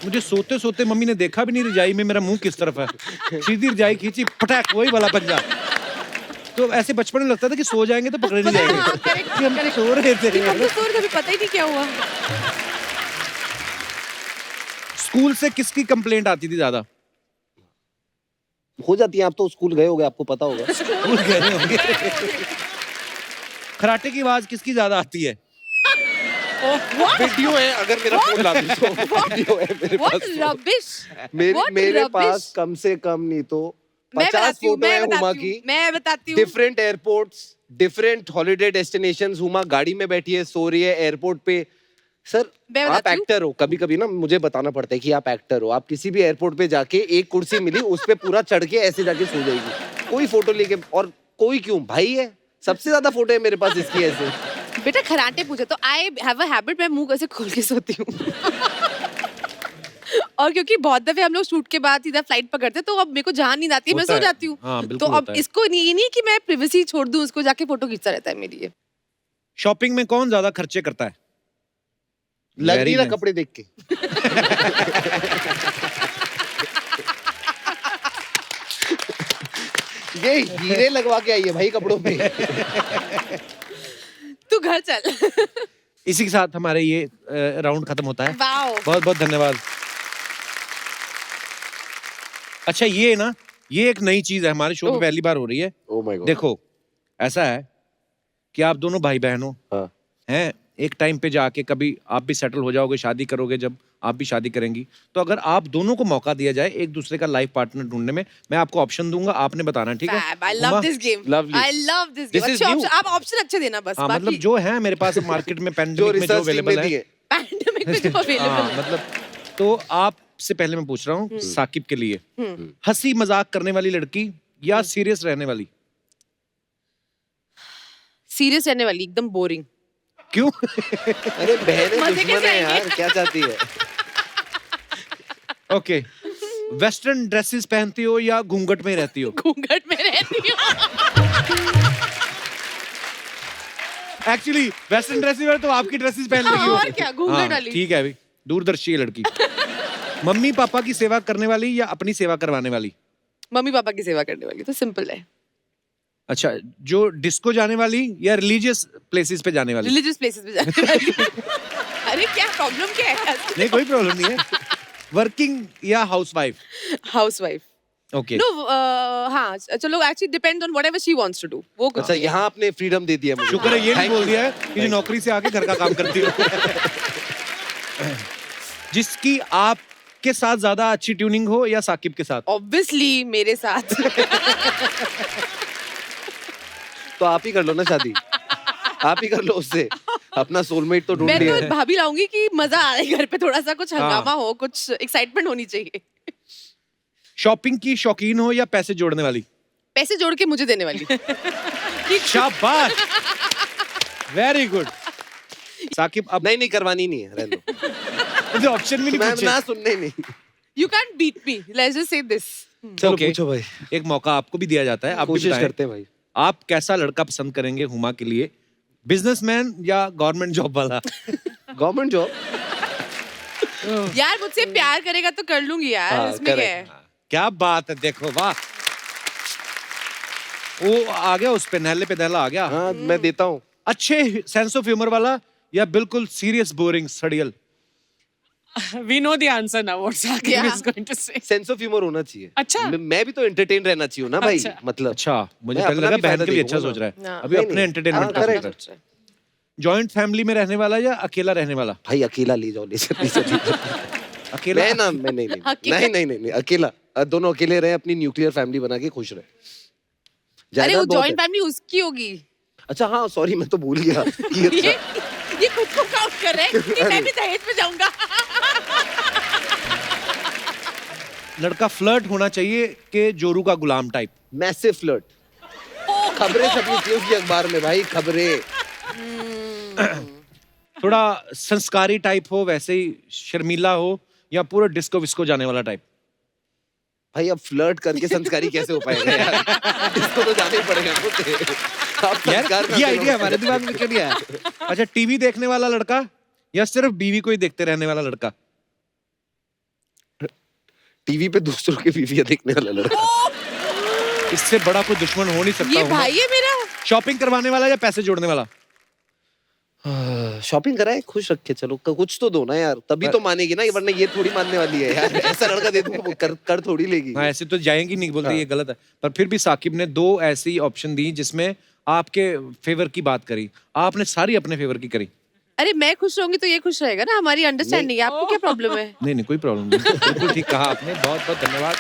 Speaker 1: मुझे सोते सोते मम्मी ने देखा भी नहीं रजाई में मेरा मुंह किस तरफ है। सीधी रजाई खींची, पटाक वही वाला पंजा। तो ऐसे बचपन में लगता था कि सो जाएंगे तो पकड़े नहीं
Speaker 2: हाँ,
Speaker 1: जाएंगे
Speaker 2: correct,
Speaker 1: कि हम तो सो रहे थे।
Speaker 2: हम तो सो रहे थे, अभी पता ही नहीं क्या हुआ।
Speaker 1: स्कूल से किसकी कंप्लेंट आती थी ज्यादा?
Speaker 3: हो जाती है, आप तो स्कूल गए होगे, आपको पता होगा।
Speaker 1: स्कूल गए होंगे। खराटे की आवाज किसकी ज्यादा आती है?
Speaker 3: वीडियो है, अगर मेरा फोन ला दो तो वीडियो है मेरे
Speaker 2: What
Speaker 3: पास।
Speaker 2: rubbish! What
Speaker 3: मेरे
Speaker 2: rubbish!
Speaker 3: पास कम से कम नहीं तो
Speaker 2: मैं
Speaker 3: 50
Speaker 2: बताती हूँ,
Speaker 3: फोटो है हुमा की।
Speaker 2: मैं बताती हूँ।
Speaker 3: Different airports, different holiday destinations. Huma गाड़ी में बैठी है, सो रही है एयरपोर्ट पे। सर,
Speaker 2: मैं
Speaker 3: आप
Speaker 2: बताती हूँ।
Speaker 3: एक्टर हो। कभी कभी ना मुझे बताना पड़ता है कि आप एक्टर हो। आप किसी भी एयरपोर्ट पे जाके एक कुर्सी मिली, उस पे पूरा चढ़ के ऐसे जाके सो जाएगी, कोई फोटो लेके। और कोई क्यों, भाई है, सबसे ज्यादा फोटो है मेरे पास इसकी ऐसे।
Speaker 2: बेटा खराटे पूछे तो आई हैव अ हैबिट, मैं मुंह ऐसे खोल के सोती हूँ। और क्योंकि बहुत दफे हम लोग शूट के बाद सीधा फ्लाइट पकड़ते हैं, तो अब मेरे को जहाँ नींद आती है मैं
Speaker 1: होता
Speaker 2: सो
Speaker 1: है।
Speaker 2: जाती हूँ।
Speaker 1: हाँ, बिल्कुल
Speaker 2: तो अब
Speaker 1: होता है।
Speaker 2: इसको ये नहीं कि मैं प्रिवेसी छोड़ दूं, उसको जाके फोटो खींचता रहता है मेरी ये।
Speaker 1: शॉपिंग में कौन ज्यादा खर्चे करता है?
Speaker 3: लग
Speaker 1: Very
Speaker 3: नहीं रहा
Speaker 1: nice.
Speaker 3: कपड़े देख के। ये हीरे लगवा के आई है भाई कपड़ों पे।
Speaker 2: तू घर चल।
Speaker 1: इसी के साथ हमारे ये राउंड खत्म होता है।
Speaker 2: वाओ।
Speaker 1: बहुत बहुत धन्यवाद। अच्छा, ये ना, ये एक नई चीज है हमारे शो पे,
Speaker 2: ओह।
Speaker 1: पहली बार हो रही है।
Speaker 3: Oh my God.
Speaker 1: देखो, ऐसा है कि आप दोनों भाई बहन हो,
Speaker 3: हाँ।
Speaker 1: हैं, एक टाइम पे जाके कभी आप भी सेटल हो जाओगे, शादी करोगे, जब आप भी शादी करेंगी, तो अगर आप दोनों को मौका दिया जाए एक दूसरे का लाइफ पार्टनर ढूंढने में, मैं आपको ऑप्शन दूंगा, आपने बताना, ठीक है?
Speaker 2: Fab, I love
Speaker 1: Uma?
Speaker 2: this game.
Speaker 3: Lovely.
Speaker 2: I love this
Speaker 3: This
Speaker 2: game.
Speaker 3: is
Speaker 2: अच्छे
Speaker 3: new.
Speaker 2: option, आप ऑप्शन अच्छे देना बस।
Speaker 1: हाँ, मतलब
Speaker 2: बाकी
Speaker 1: जो है मेरे पास मार्केट में
Speaker 3: जो
Speaker 1: पैंडेमिक में जो
Speaker 3: रिसर्च टीम
Speaker 1: अवेलेबल
Speaker 3: में दी
Speaker 1: है।
Speaker 3: है।
Speaker 2: पैंडेमिक में जो
Speaker 1: हाँ,
Speaker 2: अवेलेबल है।
Speaker 1: मतलब तो आपसे पहले मैं पूछ रहा हूँ साकिब के लिए, हंसी मजाक करने वाली लड़की या सीरियस रहने वाली?
Speaker 2: सीरियस रहने वाली, एकदम बोरिंग।
Speaker 1: क्यों?
Speaker 3: अरे बहनें
Speaker 2: मजे
Speaker 3: दुश्मन
Speaker 2: कैसे
Speaker 3: है
Speaker 2: आएंगे?
Speaker 3: यार, क्या चाहती है?
Speaker 1: ओके, वेस्टर्न ड्रेसेस पहनती हो या घूंघट में रहती हो?
Speaker 2: घूंघट में रहती हूँ।
Speaker 1: एक्चुअली वेस्टर्न ड्रेसेस में तो आपकी ड्रेसेस पहन
Speaker 2: हाँ,
Speaker 1: लगी हो।
Speaker 2: और क्या, घूंघट
Speaker 1: हाँ,
Speaker 2: वाली।
Speaker 1: ठीक है अभी, दूरदर्शी है लड़की। मम्मी पापा की सेवा करने वाली या अपनी सेवा करवाने वाली?
Speaker 2: मम्मी पापा की सेवा करने वाली, तो सिंपल है।
Speaker 1: अच्छा, जो डिस्को जाने वाली या रिलीजियस प्लेसेस पे जाने वाली?
Speaker 2: रिलीजियस प्लेसेस पे जाने वाली। अरे क्या प्रॉब्लम क्या है?
Speaker 1: नहीं, कोई प्रॉब्लम नहीं है। वर्किंग या हाउसवाइफ?
Speaker 2: हाउसवाइफ।
Speaker 1: ओके,
Speaker 2: नो, हाँ चलो, actually depend on whatever she wants to do, वो
Speaker 3: अच्छा, यहाँ आपने फ्रीडम दे दिया मुझे।
Speaker 1: शुक्र है ये नहीं
Speaker 3: Thank
Speaker 1: बोल
Speaker 3: you.
Speaker 1: दिया है कि जो नौकरी से आके घर का काम करती हो। जिसकी आपके साथ ज्यादा अच्छी ट्यूनिंग हो या साकिब के साथ?
Speaker 2: ऑब्वियसली मेरे साथ।
Speaker 3: तो आप ही कर लो ना शादी, आप ही कर लो उससे। अपना सोलमेट तो ढूंढ
Speaker 2: मैं
Speaker 3: लिया
Speaker 2: तो
Speaker 3: है।
Speaker 2: भाभी लाऊंगी कि मजा आए घर पे, थोड़ा सा कुछ
Speaker 1: हाँ।
Speaker 2: हंगामा हो, कुछ एक्साइटमेंट होनी चाहिए।
Speaker 1: शॉपिंग की शौकीन हो या पैसे जोड़ने वाली?
Speaker 2: पैसे जोड़ के मुझे देने वाली।
Speaker 1: शाबाश, वेरी गुड। साकिब अब
Speaker 3: नहीं करवानी नहीं है, रहने दो।
Speaker 1: मुझे ऑप्शन भी नहीं
Speaker 3: मैं
Speaker 1: पूछे।
Speaker 3: ना सुनने ही नहीं।
Speaker 2: You can't beat me. Let's just say this.
Speaker 3: चलो
Speaker 1: Okay.
Speaker 3: पूछो भाई,
Speaker 1: एक मौका आपको भी दिया जाता है, आप भी
Speaker 3: कोशिश
Speaker 1: बताएं।
Speaker 3: करते हैं भाई।
Speaker 1: आप कैसा लड़का पसंद करेंगे हुमा के लिए, बिजनेसमैन या गवर्नमेंट जॉब वाला?
Speaker 3: Government job.
Speaker 2: यार मुझसे प्यार करेगा तो कर लूंगी यार,
Speaker 3: हाँ,
Speaker 2: इसमें क्या है?
Speaker 3: correct।
Speaker 1: क्या बात है, देखो वाह, वो आ गया उस पे, नहले पे दहला आ गया।
Speaker 3: हाँ मैं देता हूँ।
Speaker 1: अच्छे सेंस ऑफ ह्यूमर वाला या बिल्कुल सीरियस बोरिंग सड़ियल?
Speaker 4: We know the answer now. What Sakib
Speaker 2: Yeah.
Speaker 4: is going to say.
Speaker 3: Sense of humour होना चाहिए।
Speaker 4: अच्छा।
Speaker 3: मैं भी तो एंटरटेन रहना चाहिए ना भाई,
Speaker 4: अच्छा।
Speaker 3: मतलब।
Speaker 1: अच्छा, मुझे
Speaker 3: मैं
Speaker 1: पहले
Speaker 3: अपना
Speaker 1: लगा
Speaker 3: भी
Speaker 1: बहन
Speaker 3: फायदा
Speaker 1: के लिए अच्छा
Speaker 3: देखूंगा
Speaker 1: सोच रहा
Speaker 2: ना।
Speaker 1: है, अभी
Speaker 3: नहीं,
Speaker 1: अपने
Speaker 3: नहीं।
Speaker 1: एंटरटेनमेंट
Speaker 3: हाँ,
Speaker 1: का सोच
Speaker 3: correct।
Speaker 1: रहा है। जॉइंट फैमिली में रहने वाला या अकेला रहने वाला?
Speaker 3: भाई अकेला ले जाओ, ले जाओ।
Speaker 1: अकेला?
Speaker 3: मैं ना, मैं नहीं
Speaker 2: अकेला।
Speaker 3: नहीं अकेला, दोनों अकेले रहे, अपनी न्यूक्लियर फैमिली बना के खुश रहे।
Speaker 2: अरे वो
Speaker 3: जायदाद बहुत
Speaker 2: जॉइंट
Speaker 3: है।
Speaker 2: फैमिली उसकी होगी।
Speaker 3: अच्छा हाँ सॉरी, मैं तो भूल गया कि
Speaker 2: ये
Speaker 3: अच्छा।
Speaker 2: ये खुद को काउंट कर रहे हैं कि मैं भी दहेज में जाऊंगा।
Speaker 1: लड़का फ्लर्ट होना चाहिए कि जोरू का गुलाम टाइप?
Speaker 3: Massive flirt. खबरें छपी थी उसकी अखबार में भाई, खबरें।
Speaker 1: थोड़ा संस्कारी टाइप हो, वैसे ही शर्मीला हो, या पूरा डिस्को विस्को जाने वाला टाइप?
Speaker 3: भाई अब फ्लर्ट करके संस्कारी कैसे हो पाएगा यार? इसको तो जाना ही पड़ेगा मुझे। आप संस्कार
Speaker 1: यार
Speaker 3: ना
Speaker 1: ये
Speaker 3: करो।
Speaker 1: आइडिया हमारे दिमाग में क्यों नहीं आया? अच्छा, टीवी देखने वाला लड़का या सिर्फ बीवी को ही देखते रहने वाला लड़का?
Speaker 3: टीवी पे दूसरों की बीवियां देखने वाला लड़का।
Speaker 1: इससे बड़ा कोई दुश्मन हो नहीं सकता।
Speaker 2: ये भाई है मेरा।
Speaker 1: शॉपिंग करवाने वाला या पैसे जोड़ने वाला?
Speaker 3: शॉपिंग कराए, खुश रखे, चलो कुछ तो दो ना यार, तभी तो मानेगी ना, वरना ये थोड़ी मानने वाली है यार। ऐसा लड़का दे दूंगा वो कर थोड़ी लेगी।
Speaker 1: हाँ, ऐसे तो जाएंगी नहीं, बोलते ये गलत है। पर फिर भी साकिब ने दो ऐसी ऑप्शन दी जिसमें आपके फेवर की बात करी, आपने सारी अपने फेवर की करी।
Speaker 2: अरे मैं खुश रहूंगी तो ये खुश रहेगा ना, हमारी अंडरस्टैंडिंग है। आपको क्या प्रॉब्लम है?
Speaker 1: नहीं कोई प्रॉब्लम नहीं, बिल्कुल ठीक कहा आपने, बहुत बहुत धन्यवाद।